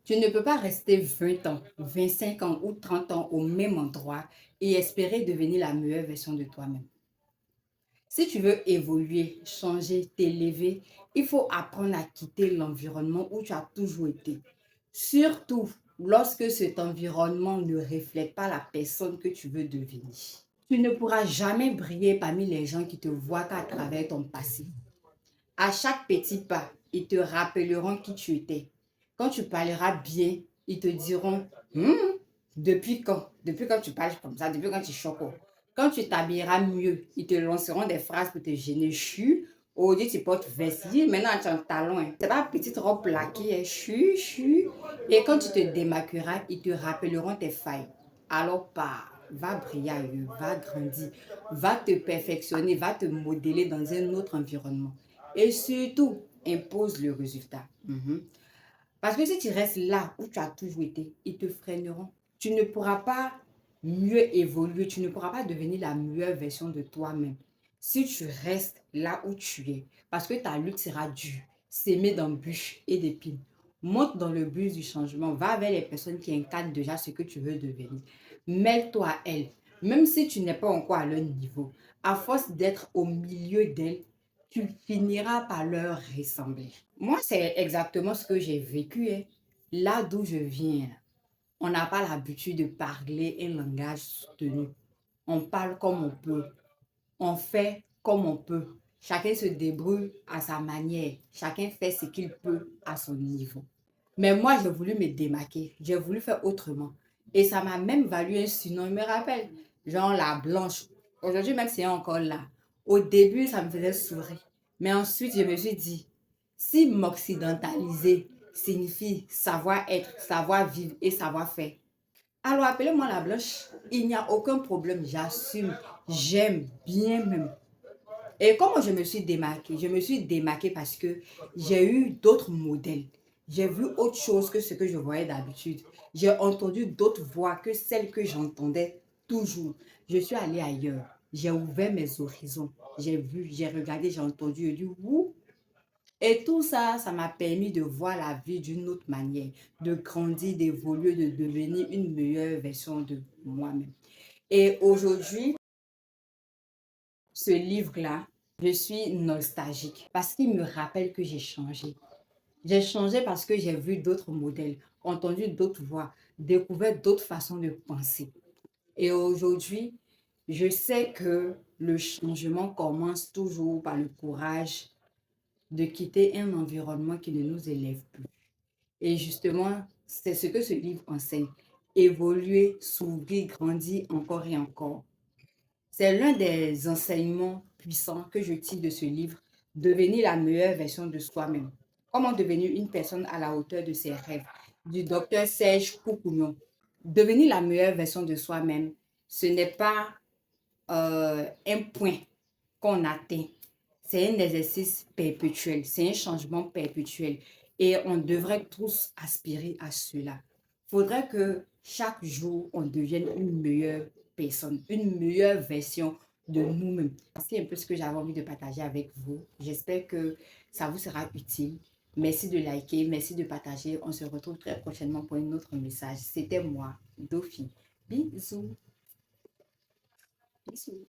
Tu ne peux pas rester 20 ans, 25 ans ou 30 ans au même endroit et espérer devenir la meilleure version de toi-même. Si tu veux évoluer, changer, t'élever, il faut apprendre à quitter l'environnement où tu as toujours été. Surtout lorsque cet environnement ne reflète pas la personne que tu veux devenir. Tu ne pourras jamais briller parmi les gens qui te voient qu'à travers ton passé. À chaque petit pas, ils te rappelleront qui tu étais. Quand tu parleras bien, ils te diront depuis quand? Depuis quand tu parles comme ça? Depuis quand tu choques? Quand tu t'habilleras mieux, ils te lanceront des phrases pour te gêner. Chu, aujourd'hui tu portes vessie, maintenant tu as un talon. Hein. C'est pas une petite robe plaquée, hein. Chu, chu. Et quand tu te démaquilleras, ils te rappelleront tes failles. Alors pars, va briller ailleurs, va grandir, va te perfectionner, va te modeler dans un autre environnement. Et surtout, impose le résultat. Parce que si tu restes là où tu as toujours été, ils te freineront. Tu ne pourras pas mieux évoluer, tu ne pourras pas devenir la meilleure version de toi-même si tu restes là où tu es. Parce que ta lutte sera dure, s'aimer d'embûches et d'épines. Monte dans le bus du changement, va vers les personnes qui incarnent déjà ce que tu veux devenir. Mêle-toi à elles, même si tu n'es pas encore à leur niveau. À force d'être au milieu d'elles, tu finiras par leur ressembler. Moi, c'est exactement ce que j'ai vécu. Hein. Là d'où je viens, on n'a pas l'habitude de parler un langage soutenu. On parle comme on peut. On fait comme on peut. Chacun se débrouille à sa manière. Chacun fait ce qu'il peut à son niveau. Mais moi, j'ai voulu me démarquer. J'ai voulu faire autrement. Et ça m'a même valu un surnom. Je me rappelle, genre la blanche. Aujourd'hui, même si c'est encore là. Au début, ça me faisait sourire. Mais ensuite, je me suis dit, si m'occidentaliser signifie savoir être, savoir vivre et savoir faire, alors appelez-moi la blanche. Il n'y a aucun problème. J'assume. J'aime bien même. Et comment je me suis démarquée? Je me suis démarquée parce que j'ai eu d'autres modèles. J'ai vu autre chose que ce que je voyais d'habitude. J'ai entendu d'autres voix que celles que j'entendais toujours. Je suis allée ailleurs. J'ai ouvert mes horizons. J'ai vu, j'ai regardé, j'ai entendu, j'ai dit ouh. Et tout ça, ça m'a permis de voir la vie d'une autre manière, de grandir, d'évoluer, de devenir une meilleure version de moi-même. Et aujourd'hui, ce livre-là, je suis nostalgique parce qu'il me rappelle que j'ai changé. J'ai changé parce que j'ai vu d'autres modèles, entendu d'autres voix, découvert d'autres façons de penser. Et aujourd'hui, je sais que le changement commence toujours par le courage de quitter un environnement qui ne nous élève plus. Et justement, c'est ce que ce livre enseigne. Évoluer, s'ouvrir, grandir encore et encore. C'est l'un des enseignements puissants que je tire de ce livre, devenir la meilleure version de soi-même. Comment devenir une personne à la hauteur de ses rêves, du docteur Serge Coucougnon. Devenir la meilleure version de soi-même, ce n'est pas un point qu'on atteint. C'est un exercice perpétuel, c'est un changement perpétuel. Et on devrait tous aspirer à cela. Il faudrait que chaque jour, on devienne une meilleure personne, une meilleure version de nous-mêmes. C'est un peu ce que j'avais envie de partager avec vous. J'espère que ça vous sera utile. Merci de liker, merci de partager. On se retrouve très prochainement pour un autre message. C'était moi, Dofi. Bisous. Bisous.